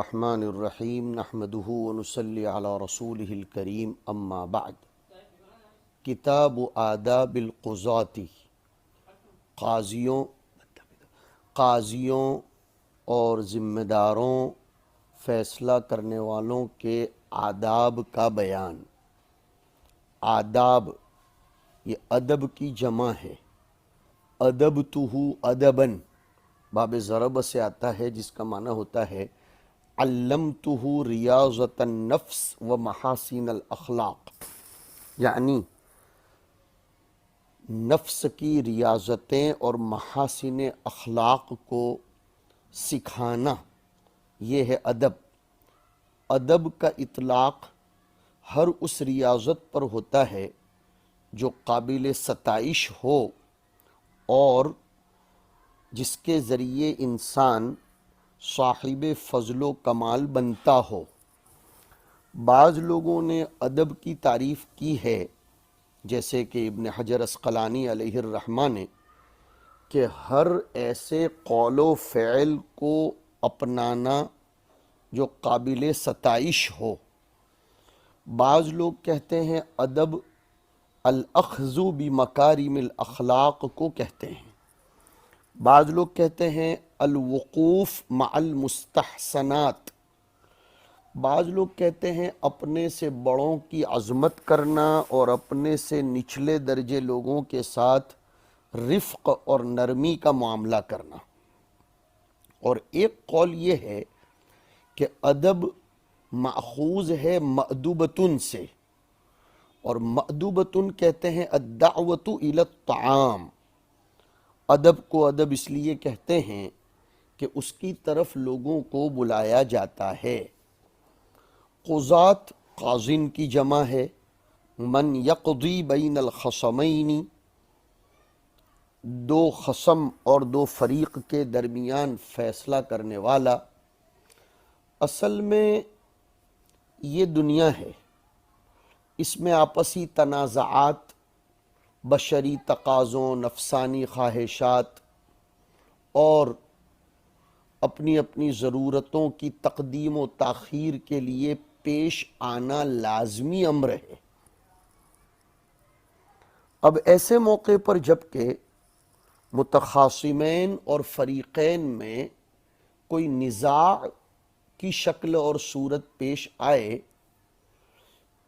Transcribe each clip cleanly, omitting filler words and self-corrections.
الرحمن الرحیم نحمده ونصلی علی رسولہ الکریم اما بعد۔ کتاب آداب القضاۃ، قاضیوں اور ذمہ داروں، فیصلہ کرنے والوں کے آداب کا بیان۔ آداب یہ ادب کی جمع ہے۔ ادبتہ ادباً باب ضرب سے آتا ہے، جس کا معنی ہوتا ہے علمتہ ریاضۃ النفس و محاسن الاخلاق، یعنی نفس کی ریاضتیں اور محاسن اخلاق کو سکھانا، یہ ہے ادب۔ ادب کا اطلاق ہر اس ریاضت پر ہوتا ہے جو قابل ستائش ہو اور جس کے ذریعے انسان صاحب فضل و کمال بنتا ہو۔ بعض لوگوں نے ادب کی تعریف کی ہے، جیسے کہ ابن حجر عسقلانی علیہ الرحمہ نے، کہ ہر ایسے قول و فعل کو اپنانا جو قابل ستائش ہو۔ بعض لوگ کہتے ہیں ادب الاخذ بمکارم الاخلاق کو کہتے ہیں۔ بعض لوگ کہتے ہیں الوقوف مع المستحسنات۔ بعض لوگ کہتے ہیں اپنے سے بڑوں کی عظمت کرنا اور اپنے سے نچلے درجے لوگوں کے ساتھ رفق اور نرمی کا معاملہ کرنا۔ اور ایک قول یہ ہے کہ ادب ماخوذ ہے مأدوبتن سے، اور مأدوبتن کہتے ہیں الدعوت الی الطعام۔ ادب کو ادب اس لیے کہتے ہیں کہ اس کی طرف لوگوں کو بلایا جاتا ہے۔ قضات قاضٍ کی جمع ہے، من یقضی بین الخصمین، دو خصم اور دو فریق کے درمیان فیصلہ کرنے والا۔ اصل میں یہ دنیا ہے، اس میں آپسی تنازعات، بشری تقاضوں، نفسانی خواہشات اور اپنی اپنی ضرورتوں کی تقدیم و تاخیر کے لیے پیش آنا لازمی امر ہے۔ اب ایسے موقع پر جب کہ متخاصمین اور فریقین میں کوئی نزاع کی شکل اور صورت پیش آئے،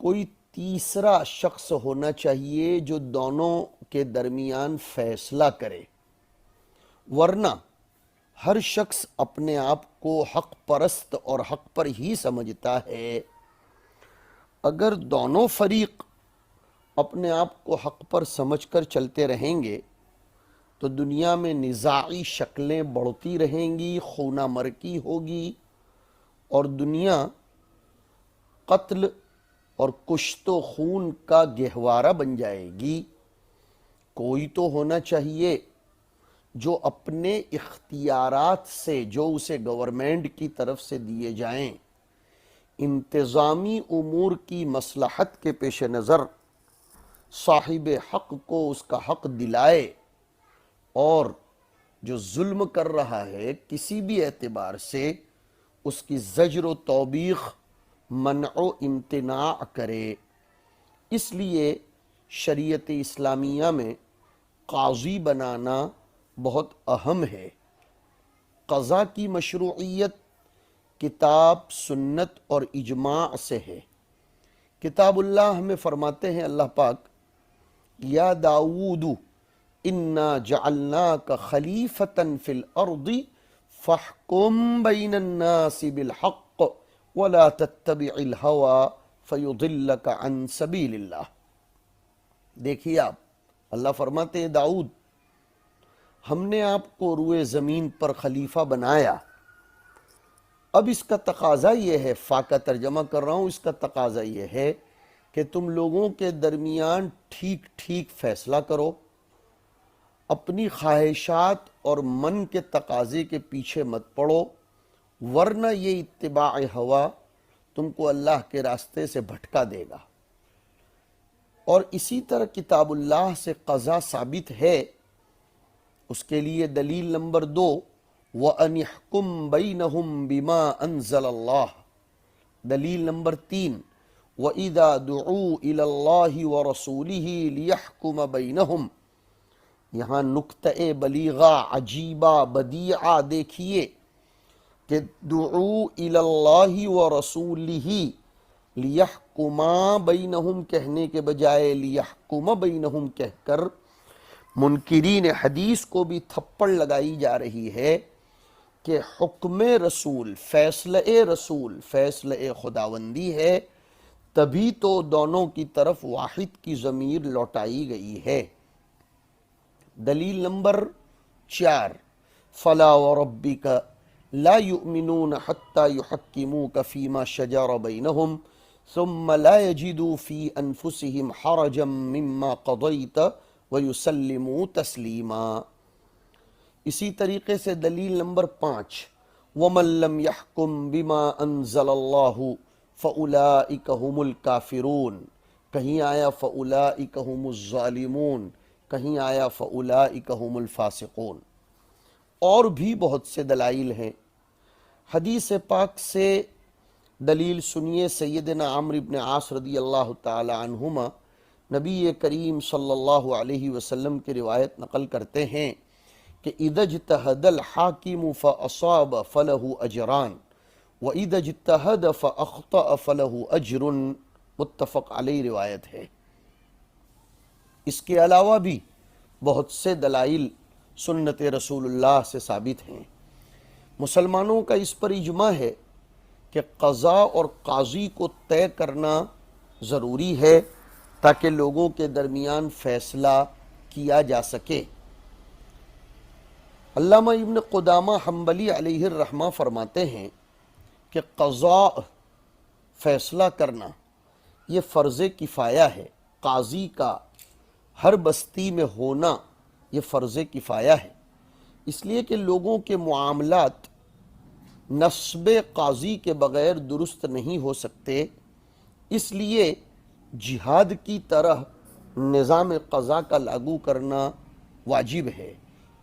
کوئی تیسرا شخص ہونا چاہیے جو دونوں کے درمیان فیصلہ کرے، ورنہ ہر شخص اپنے آپ کو حق پرست اور حق پر ہی سمجھتا ہے۔ اگر دونوں فریق اپنے آپ کو حق پر سمجھ کر چلتے رہیں گے تو دنیا میں نزاعی شکلیں بڑھتی رہیں گی، خونہ مرکی ہوگی، اور دنیا قتل اور کشت و خون کا گہوارہ بن جائے گی۔ کوئی تو ہونا چاہیے جو اپنے اختیارات سے، جو اسے گورنمنٹ کی طرف سے دیے جائیں، انتظامی امور کی مصلحت کے پیش نظر صاحب حق کو اس کا حق دلائے، اور جو ظلم کر رہا ہے کسی بھی اعتبار سے اس کی زجر و توبیخ، منع و امتناع کرے۔ اس لیے شریعت اسلامیہ میں قاضی بنانا بہت اہم ہے۔ قضا کی مشروعیت کتاب، سنت اور اجماع سے ہے۔ کتاب اللہ ہمیں فرماتے ہیں اللہ پاک، یا داود انا جعلناک خلیفۃ فی الارض فاحکم بین الناس بالحق ولا تتبع الہوی فیضلک عن سبیل اللہ۔ دیکھیے آپ، اللہ فرماتے ہیں داؤد، ہم نے آپ کو روئے زمین پر خلیفہ بنایا۔ اب اس کا تقاضا یہ ہے، فا کا ترجمہ کر رہا ہوں، اس کا تقاضا یہ ہے کہ تم لوگوں کے درمیان ٹھیک ٹھیک فیصلہ کرو، اپنی خواہشات اور من کے تقاضے کے پیچھے مت پڑو، ورنہ یہ اتباع ہوا تم کو اللہ کے راستے سے بھٹکا دے گا۔ اور اسی طرح کتاب اللہ سے قضا ثابت ہے۔ اس کے لیے دلیل نمبر 2، وَأَنِ احْكُمْ بَيْنَهُمْ بِمَا أَنزَلَ اللَّهُ۔ دلیل نمبر 3، وَإِذَا دُعُوا إِلَى اللَّهِ وَرَسُولِهِ لِيَحْكُمَ بَيْنَهُمْ۔ یہاں نکتہ بلیغہ، عجیبہ، بدیعہ دیکھیے کہ دعو الی اللہ ورسولہ، لیحکما بینہم کہنے کے بجائے لیحکم بینہم کہہ کر منکرین حدیث کو بھی تھپڑ لگائی جا رہی ہے کہ حکم رسول، فیصلہ خداوندی ہے، تبھی تو دونوں کی طرف واحد کی ضمیر لوٹائی گئی ہے۔ دلیل نمبر 4، فلا وربک لا یؤمنون حتی یحکموک فیما شجر بینہم ثم لا یجدوا فی انفسہم حرجا مما قضیت ویسلموا تسلیما۔ اسی طریقے سے دلیل نمبر 5، وَمَن لَّمْ يَحْكُم بِمَا أَنزَلَ اللَّهُ فَأُولَٰئِكَ هُمُ الْكَافِرُونَ، کہیں آیا فَأُولَٰئِكَ هُمُ الظَّالِمُونَ، کہیں آیا فَأُولَٰئِكَ هُمُ الْفَاسِقُونَ۔ اور بھی بہت سے دلائل ہیں۔ حدیث پاک سے دلیل سنیے۔ سیدنا عمرو بن عاص رضی اللہ تعالی عنہما نبی کریم صلی اللہ علیہ وسلم کی روایت نقل کرتے ہیں کہ اذا اجتہد الحاکم فاصاب فلہ اجران واذا اجتہد فاخطأ فلہ اجر، متفق علیہ روایت ہے۔ اس کے علاوہ بھی بہت سے دلائل سنت رسول اللہ سے ثابت ہیں۔ مسلمانوں کا اس پر اجماع ہے کہ قضاء اور قاضی کو طے کرنا ضروری ہے تاکہ لوگوں کے درمیان فیصلہ کیا جا سکے۔ علامہ ابن قدامہ حنبلی علیہ الرحمہ فرماتے ہیں کہ قضاء، فیصلہ کرنا، یہ فرض کفایہ ہے۔ قاضی کا ہر بستی میں ہونا یہ فرض کفایہ ہے، اس لیے کہ لوگوں کے معاملات نصب قاضی کے بغیر درست نہیں ہو سکتے۔ اس لیے جہاد کی طرح نظام قضا کا لاگو کرنا واجب ہے،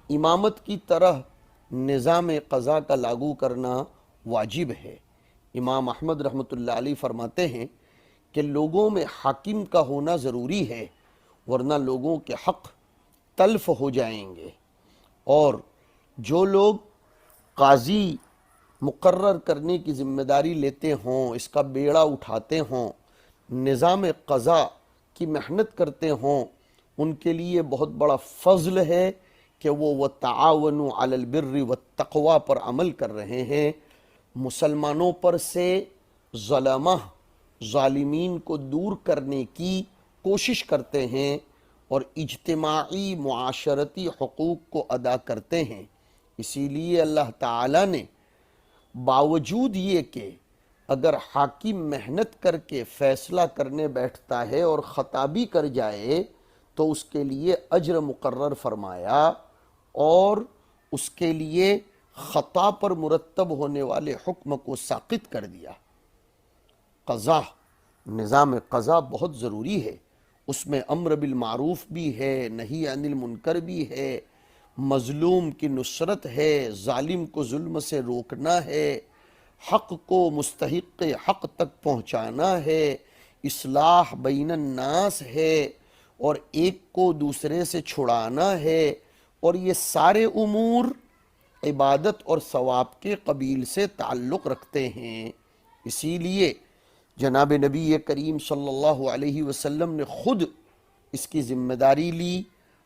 امامت کی طرح نظام قضا کا لاگو کرنا واجب ہے۔ امام احمد رحمۃ اللہ علیہ فرماتے ہیں کہ لوگوں میں حاکم کا ہونا ضروری ہے، ورنہ لوگوں کے حق تلف ہو جائیں گے، اور جو لوگ قاضی مقرر کرنے کی ذمہ داری لیتے ہوں، اس کا بیڑا اٹھاتے ہوں، نظام قضا کی محنت کرتے ہوں، ان کے لیے بہت بڑا فضل ہے کہ وہ وَتَعَاوَنُوا عَلَى الْبِرِّ وَالتَّقْوَى پر عمل کر رہے ہیں، مسلمانوں پر سے ظلمہ، ظالمین کو دور کرنے کی کوشش کرتے ہیں اور اجتماعی معاشرتی حقوق کو ادا کرتے ہیں۔ اسی لیے اللہ تعالیٰ نے باوجود یہ کہ اگر حاکم محنت کر کے فیصلہ کرنے بیٹھتا ہے اور خطا بھی کر جائے تو اس کے لیے اجر مقرر فرمایا، اور اس کے لیے خطا پر مرتب ہونے والے حکم کو ساقط کر دیا۔ قضا، نظام قضا بہت ضروری ہے، اس میں امر بالمعروف بھی ہے، نہی عن المنکر بھی ہے، مظلوم کی نصرت ہے، ظالم کو ظلم سے روکنا ہے، حق کو مستحق حق تک پہنچانا ہے، اصلاح بین الناس ہے، اور ایک کو دوسرے سے چھڑانا ہے، اور یہ سارے امور عبادت اور ثواب کے قبیل سے تعلق رکھتے ہیں۔ اسی لیے جناب نبی کریم صلی اللہ علیہ وسلم نے خود اس کی ذمہ داری لی،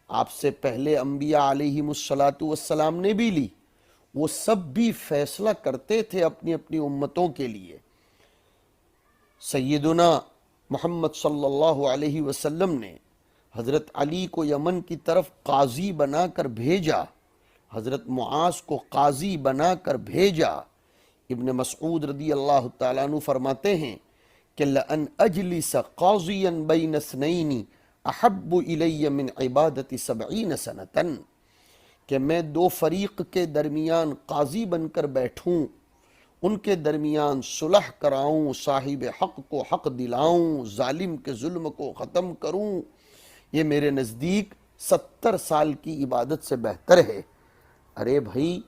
آپ سے پہلے انبیاء علیہم السلام نے بھی لی، وہ سب بھی فیصلہ کرتے تھے اپنی اپنی امتوں کے لیے۔ سیدنا محمد صلی اللہ علیہ وسلم نے حضرت علی کو یمن کی طرف قاضی بنا کر بھیجا، حضرت معاذ کو قاضی بنا کر بھیجا۔ ابن مسعود رضی اللہ تعالیٰ عنہ فرماتے ہیں کہ لَأَنْ أَجْلِسَ قَاضِيًا بَيْنَ اثْنَيْنِ أَحَبُّ إِلَيَّ مِنْ عِبَادَةِ 70 سَنَةً، کہ میں دو فریق کے درمیان قاضی بن کر بیٹھوں، ان کے درمیان صلح کراؤں، صاحب حق کو حق دلاؤں، ظالم کے ظلم کو ختم کروں، یہ میرے نزدیک 70 سال کی عبادت سے بہتر ہے۔ ارے بھائی،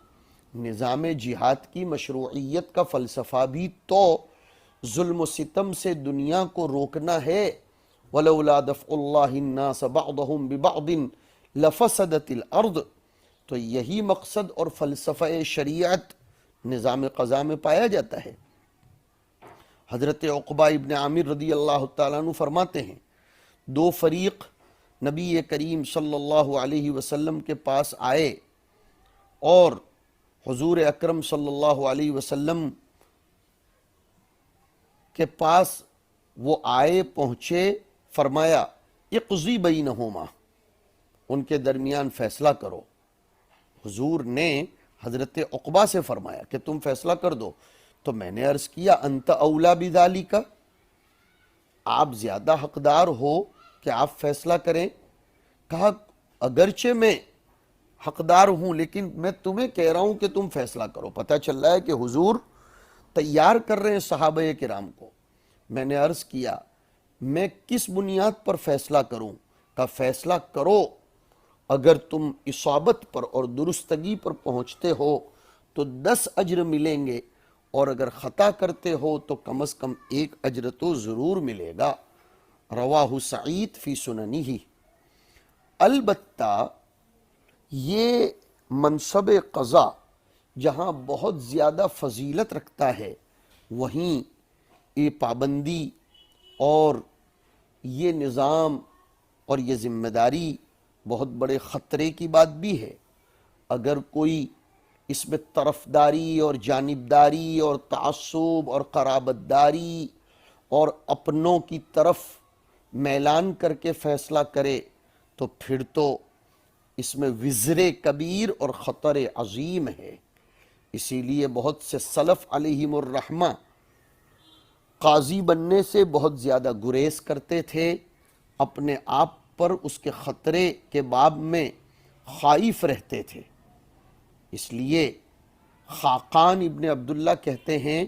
نظام جہاد کی مشروعیت کا فلسفہ بھی تو ظلم و ستم سے دنیا کو روکنا ہے۔ وَلَوْلَا دَفْعُ اللَّهِ النَّاسَ بَعْضَهُمْ بِبَعْضٍ لَفَسَدَتِ الْأَرْضِ، تو یہی مقصد اور فلسفہ شریعت نظام قضا میں پایا جاتا ہے۔ حضرت عقبہ ابن عامر رضی اللہ تعالیٰ عنہ فرماتے ہیں، دو فریق نبی کریم صلی اللہ علیہ وسلم کے پاس آئے اور حضور اکرم صلی اللہ علیہ وسلم کے پاس وہ آئے، پہنچے، فرمایا اقضی بینہما، ان کے درمیان فیصلہ کرو۔ حضور نے حضرت عقبہ سے فرمایا کہ تم فیصلہ کر دو، تو میں نے عرض کیا انت اولا بذالک، آپ زیادہ حقدار ہو کہ آپ فیصلہ کریں۔ کہا اگرچہ میں حقدار ہوں لیکن میں تمہیں کہہ رہا ہوں کہ تم فیصلہ کرو۔ پتہ چل رہا ہے کہ حضور تیار کر رہے ہیں صحابہ کرام کو۔ میں نے عرض کیا میں کس بنیاد پر فیصلہ کروں؟ کہ فیصلہ کرو، اگر تم اصابت پر اور درستگی پر پہنچتے ہو تو 10 اجر ملیں گے، اور اگر خطا کرتے ہو تو کم از کم 1 اجر تو ضرور ملے گا۔ رواہ سعید فی سننہ۔ البتہ یہ منصب قضا جہاں بہت زیادہ فضیلت رکھتا ہے، وہیں یہ پابندی اور یہ نظام اور یہ ذمہ داری بہت بڑے خطرے کی بات بھی ہے۔ اگر کوئی اس میں طرفداری اور جانبداری اور تعصب اور قرابت داری اور اپنوں کی طرف میلان کر کے فیصلہ کرے تو پھر تو اس میں وزر کبیر اور خطر عظیم ہے۔ اسی لیے بہت سے سلف علیہم الرحمہ قاضی بننے سے بہت زیادہ گریز کرتے تھے، اپنے آپ پر اس کے خطرے کے باب میں خائف رہتے تھے۔ اس لیے خاقان ابن عبداللہ کہتے ہیں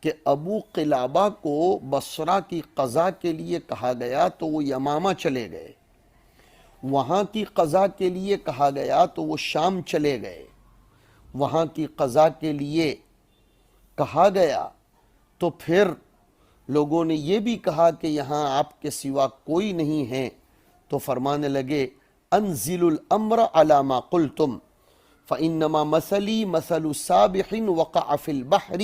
کہ ابو قلابہ کو بصرہ کی قضا کے لیے کہا گیا تو وہ یمامہ چلے گئے، وہاں کی قضا کے لیے کہا گیا تو وہ شام چلے گئے، وہاں کی قضا کے لیے کہا گیا تو پھر لوگوں نے یہ بھی کہا کہ یہاں آپ کے سوا کوئی نہیں ہے، تو فرمانے لگے انزل الامر علی ما قلتم فانما مثلی مثل سابح وقع فی البحر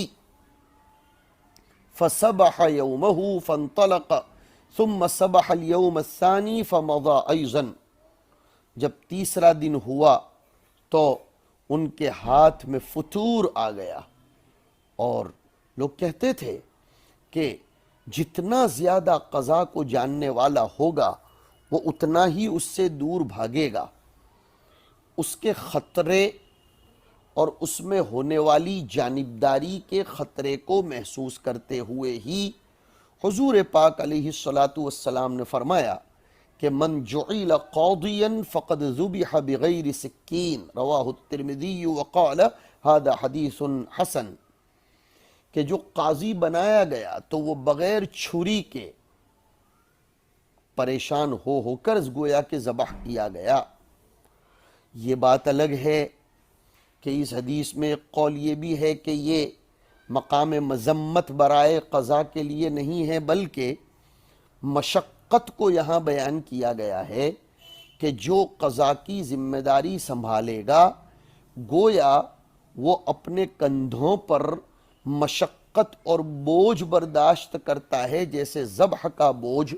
فسبح یومہ فانطلق ثم سبح اليوم الثانی فمضى ایضا۔ جب تیسرا دن ہوا تو ان کے ہاتھ میں فطور آ گیا، اور لوگ کہتے تھے کہ جتنا زیادہ قضا کو جاننے والا ہوگا وہ اتنا ہی اس سے دور بھاگے گا۔ اس کے خطرے اور اس میں ہونے والی جانبداری کے خطرے کو محسوس کرتے ہوئے ہی حضور پاک علیہ الصلاۃ والسلام نے فرمایا کہ من جعل قاضیا فقد ذبح بغیر سکین، رواہ الترمذی وقال هذا حدیث حسن، کہ جو قاضی بنایا گیا تو وہ بغیر چھری کے پریشان ہو کر گویا کہ ذبح کیا گیا۔ یہ بات الگ ہے کہ اس حدیث میں ایک قول یہ بھی ہے کہ یہ مقام مذمت برائے قضا کے لیے نہیں ہے، بلکہ مشقت کو یہاں بیان کیا گیا ہے کہ جو قضا کی ذمہ داری سنبھالے گا گویا وہ اپنے کندھوں پر مشقت اور بوجھ برداشت کرتا ہے، جیسے ذبح کا بوجھ،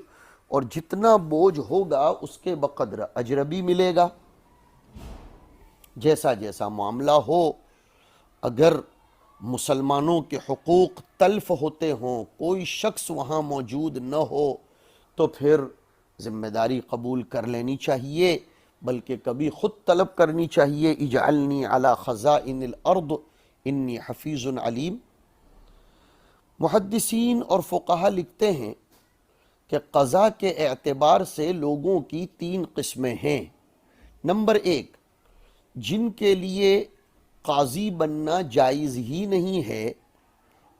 اور جتنا بوجھ ہوگا اس کے بقدر اجر بھی ملے گا۔ جیسا جیسا معاملہ ہو، اگر مسلمانوں کے حقوق تلف ہوتے ہوں، کوئی شخص وہاں موجود نہ ہو، تو پھر ذمہ داری قبول کر لینی چاہیے، بلکہ کبھی خود طلب کرنی چاہیے اجعلنی علی خزائن الارض انی حفیظ علیم۔ محدثین اور فقہا لکھتے ہیں کہ قضا کے اعتبار سے لوگوں کی 3 قسمیں ہیں۔ نمبر 1، جن کے لیے قاضی بننا جائز ہی نہیں ہے،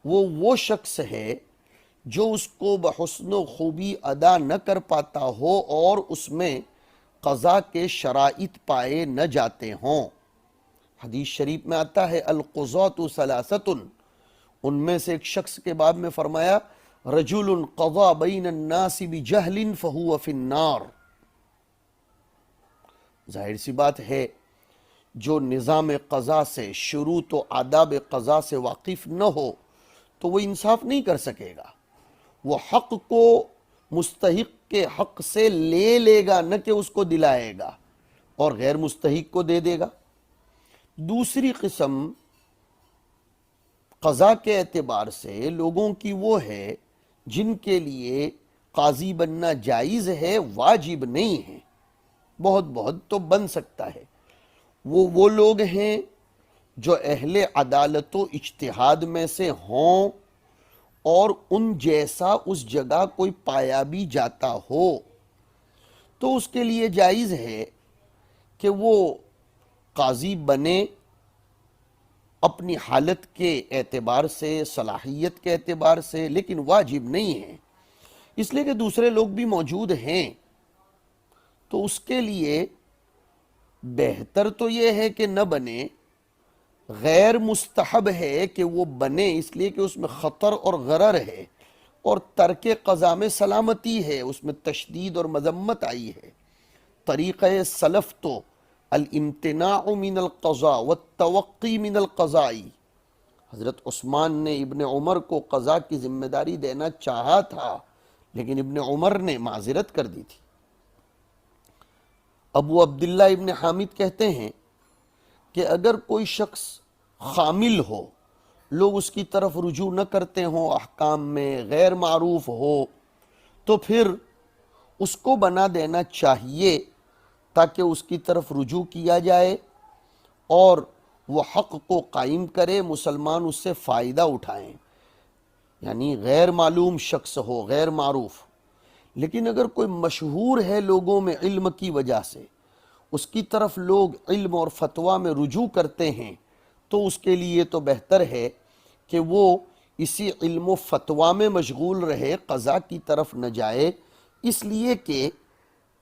وہ شخص ہے جو اس کو بحسن و خوبی ادا نہ کر پاتا ہو اور اس میں قضا کے شرائط پائے نہ جاتے ہوں۔ حدیث شریف میں آتا ہے القضاۃ ثلاثۃ، ان میں سے ایک شخص کے باب میں فرمایا رجل قضا بین الناس بجہل فہو فی النار، ظاہر سی بات ہے جو نظام قضا سے، شروط و آداب قضا سے واقف نہ ہو تو وہ انصاف نہیں کر سکے گا، وہ حق کو مستحق کے حق سے لے لے گا، نہ کہ اس کو دلائے گا، اور غیر مستحق کو دے دے گا۔ دوسری قسم قضا کے اعتبار سے لوگوں کی وہ ہے جن کے لیے قاضی بننا جائز ہے، واجب نہیں ہے، بہت بہت تو بن سکتا ہے۔ وہ لوگ ہیں جو اہل عدالت و اجتہاد میں سے ہوں اور ان جیسا اس جگہ کوئی پایا بھی جاتا ہو تو اس کے لیے جائز ہے کہ وہ قاضی بنے، اپنی حالت کے اعتبار سے، صلاحیت کے اعتبار سے، لیکن واجب نہیں ہے، اس لیے کہ دوسرے لوگ بھی موجود ہیں۔ تو اس کے لیے بہتر تو یہ ہے کہ نہ بنے، غیر مستحب ہے کہ وہ بنے، اس لیے کہ اس میں خطر اور غرر ہے، اور ترک قضا میں سلامتی ہے، اس میں تشدید اور مذمت آئی ہے۔ طریقہ سلف تو الامتناع من القضاء والتوقی من القضاء، حضرت عثمان نے ابن عمر کو قضا کی ذمہ داری دینا چاہا تھا، لیکن ابن عمر نے معذرت کر دی تھی۔ ابو عبداللہ ابن حامد کہتے ہیں کہ اگر کوئی شخص خامل ہو، لوگ اس کی طرف رجوع نہ کرتے ہوں، احکام میں غیر معروف ہو، تو پھر اس کو بنا دینا چاہیے تاکہ اس کی طرف رجوع کیا جائے اور وہ حق کو قائم کرے، مسلمان اس سے فائدہ اٹھائیں، یعنی غیر معلوم شخص ہو، غیر معروف۔ لیکن اگر کوئی مشہور ہے لوگوں میں علم کی وجہ سے، اس کی طرف لوگ علم اور فتویٰ میں رجوع کرتے ہیں، تو اس کے لیے تو بہتر ہے کہ وہ اسی علم و فتویٰ میں مشغول رہے، قضا کی طرف نہ جائے، اس لیے کہ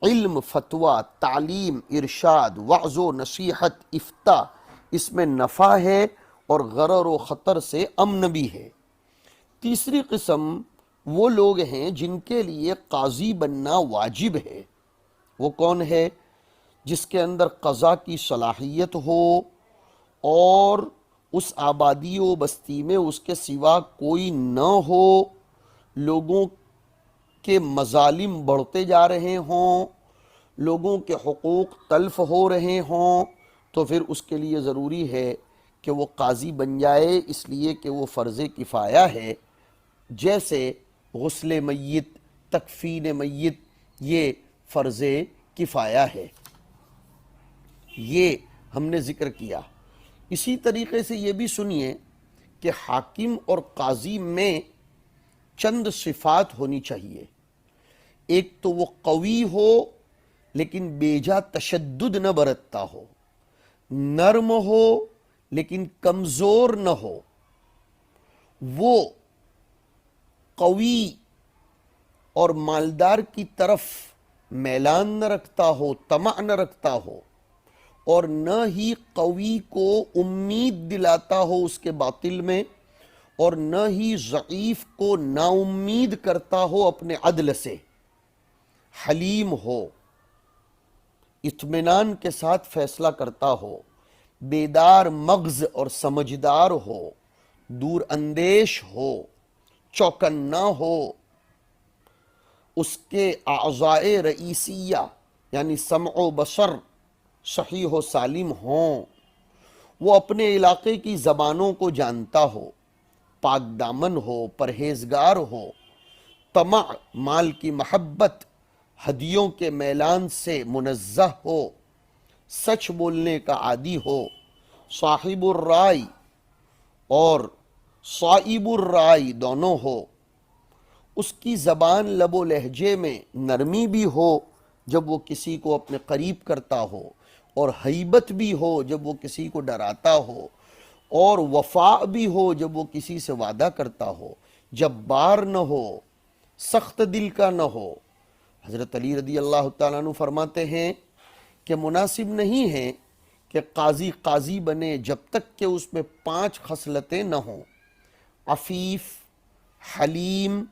علم، فتویٰ، تعلیم، ارشاد، وعظ و نصیحت، افتاء، اس میں نفع ہے اور غرر و خطر سے امن بھی ہے۔ تیسری قسم وہ لوگ ہیں جن کے لیے قاضی بننا واجب ہے۔ وہ کون ہے؟ جس کے اندر قضا کی صلاحیت ہو اور اس آبادی و بستی میں اس کے سوا کوئی نہ ہو، لوگوں کے مظالم بڑھتے جا رہے ہوں، لوگوں کے حقوق تلف ہو رہے ہوں، تو پھر اس کے لیے ضروری ہے کہ وہ قاضی بن جائے، اس لیے کہ وہ فرض کفایہ ہے۔ جیسے غسل میت، تکفین میت، یہ فرض کفایہ ہے، یہ ہم نے ذکر کیا۔ اسی طریقے سے یہ بھی سنیے کہ حاکم اور قاضی میں چند صفات ہونی چاہیے۔ ایک تو وہ قوی ہو لیکن بیجا تشدد نہ برتتا ہو، نرم ہو لیکن کمزور نہ ہو، وہ قوی اور مالدار کی طرف میلان نہ رکھتا ہو، طمع نہ رکھتا ہو، اور نہ ہی قوی کو امید دلاتا ہو اس کے باطل میں، اور نہ ہی ضعیف کو نا امید کرتا ہو اپنے عدل سے۔ حلیم ہو، اطمینان کے ساتھ فیصلہ کرتا ہو، بیدار مغز اور سمجھدار ہو، دور اندیش ہو، چوکنا ہو، اس کے اعضاء رئیسیہ یعنی سمع و بصر صحیح و سالم ہوں، وہ اپنے علاقے کی زبانوں کو جانتا ہو، پاک دامن ہو، پرہیزگار ہو، طمع، مال کی محبت، ہدیوں کے میلان سے منزہ ہو، سچ بولنے کا عادی ہو، صاحب الرائے اور صائب الرائے دونوں ہو، اس کی زبان لب و لہجے میں نرمی بھی ہو جب وہ کسی کو اپنے قریب کرتا ہو، اور ہیبت بھی ہو جب وہ کسی کو ڈراتا ہو، اور وفا بھی ہو جب وہ کسی سے وعدہ کرتا ہو، جبار نہ ہو، سخت دل کا نہ ہو۔ حضرت علی رضی اللہ تعالیٰ عنہ فرماتے ہیں کہ مناسب نہیں ہے کہ قاضی قاضی بنے جب تک کہ اس میں 5 خصلتیں نہ ہوں: عفیف، حلیم،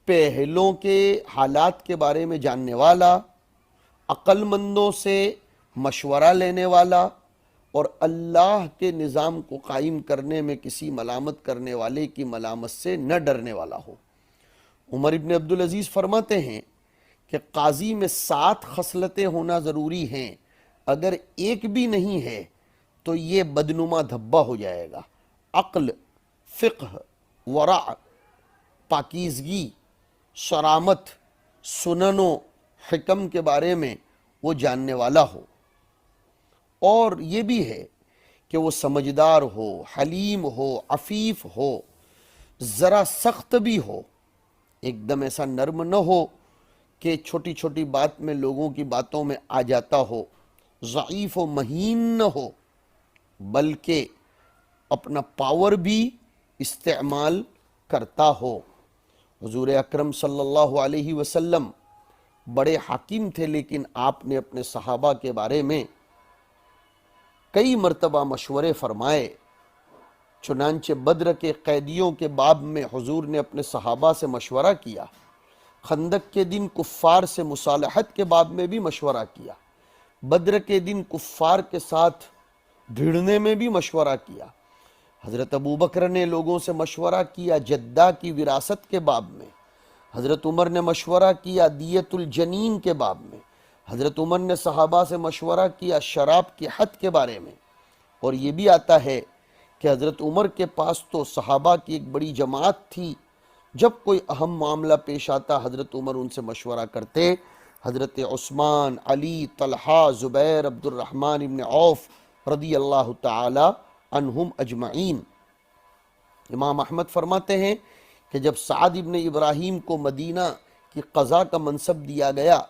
پہلوں کے حالات کے بارے میں جاننے والا، عقل مندوں سے مشورہ لینے والا، اور اللہ کے نظام کو قائم کرنے میں کسی ملامت کرنے والے کی ملامت سے نہ ڈرنے والا ہو۔ عمر ابن عبدالعزیز فرماتے ہیں کہ قاضی میں 7 خصلتیں ہونا ضروری ہیں، اگر ایک بھی نہیں ہے تو یہ بدنما دھبا ہو جائے گا۔ عقل، فقہ، ورع، پاکیزگی، شرامت، سنن و حکم کے بارے میں وہ جاننے والا ہو، اور یہ بھی ہے کہ وہ سمجھدار ہو، حلیم ہو، عفیف ہو، ذرا سخت بھی ہو، ایک دم ایسا نرم نہ ہو کہ چھوٹی چھوٹی بات میں لوگوں کی باتوں میں آ جاتا ہو، ضعیف و مہین نہ ہو، بلکہ اپنا پاور بھی استعمال کرتا ہو۔ حضور اکرم صلی اللہ علیہ وسلم بڑے حکیم تھے، لیکن آپ نے اپنے صحابہ کے بارے میں کئی مرتبہ مشورے فرمائے۔ چنانچہ بدر کے قیدیوں کے باب میں حضور نے اپنے صحابہ سے مشورہ کیا، خندق کے دن کفار سے مصالحت کے باب میں بھی مشورہ کیا، بدر کے دن کفار کے ساتھ بھیڑنے میں بھی مشورہ کیا۔ حضرت ابوبکر نے لوگوں سے مشورہ کیا جدہ کی وراثت کے باب میں، حضرت عمر نے مشورہ کیا دیت الجنین کے باب میں، حضرت عمر نے صحابہ سے مشورہ کیا شراب کے حد کے بارے میں۔ اور یہ بھی آتا ہے کہ حضرت عمر کے پاس تو صحابہ کی ایک بڑی جماعت تھی، جب کوئی اہم معاملہ پیش آتا حضرت عمر ان سے مشورہ کرتے۔ حضرت عثمان، علی، طلحہ، زبیر، عبد الرحمن ابن عوف رضی اللہ تعالی عنہم اجمعین۔ امام احمد فرماتے ہیں کہ جب سعد ابن ابراہیم کو مدینہ کی قضا کا منصب دیا گیا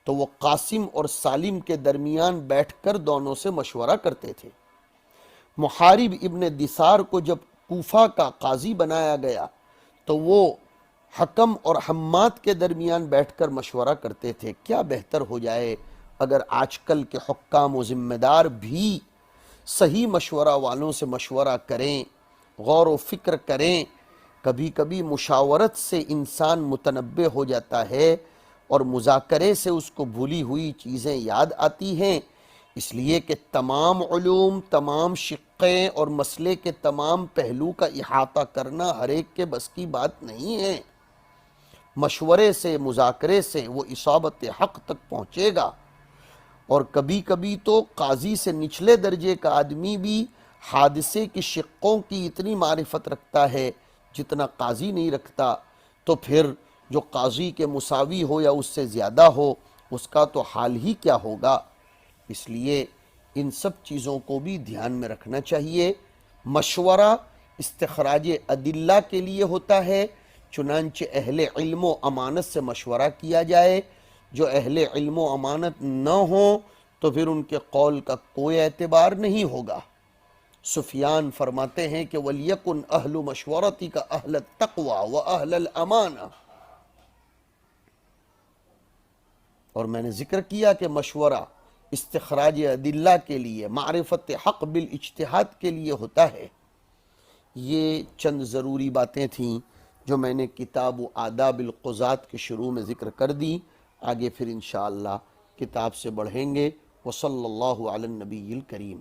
تو وہ قاسم اور سالم کے درمیان بیٹھ کر دونوں سے مشورہ کرتے تھے۔ محارب ابن دثار کو جب کوفہ کا قاضی بنایا گیا تو وہ حکم اور حماد کے درمیان بیٹھ کر مشورہ کرتے تھے۔ کیا بہتر ہو جائے اگر آج کل کے حکام و ذمہ دار بھی صحیح مشورہ والوں سے مشورہ کریں، غور و فکر کریں۔ کبھی کبھی مشاورت سے انسان متنبہ ہو جاتا ہے اور مذاکرے سے اس کو بھولی ہوئی چیزیں یاد آتی ہیں، اس لیے کہ تمام علوم، تمام شقیں اور مسئلے کے تمام پہلو کا احاطہ کرنا ہر ایک کے بس کی بات نہیں ہے۔ مشورے سے، مذاکرے سے وہ اصابت حق تک پہنچے گا۔ اور کبھی کبھی تو قاضی سے نچلے درجے کا آدمی بھی حادثے کی شقوں کی اتنی معرفت رکھتا ہے جتنا قاضی نہیں رکھتا، تو پھر جو قاضی کے مساوی ہو یا اس سے زیادہ ہو اس کا تو حال ہی کیا ہوگا۔ اس لیے ان سب چیزوں کو بھی دھیان میں رکھنا چاہیے۔ مشورہ استخراج ادلہ کے لیے ہوتا ہے، چنانچہ اہل علم و امانت سے مشورہ کیا جائے۔ جو اہل علم و امانت نہ ہوں تو پھر ان کے قول کا کوئی اعتبار نہیں ہوگا۔ سفیان فرماتے ہیں کہ وَلْيَكُنْ أَهْلُ مَشْوَرَتِكَ أَهْلَ التَّقْوَى وَأَهْلَ الْأَمَانَةِ۔ اور میں نے ذکر کیا کہ مشورہ استخراج ادلہ کے لیے، معرفت حق بالاجتہاد کے لیے ہوتا ہے۔ یہ چند ضروری باتیں تھیں جو میں نے کتاب آداب القضاة کے شروع میں ذکر کر دی۔ آگے پھر انشاءاللہ کتاب سے بڑھیں گے۔ وصلی اللہ علی النبی الکریم۔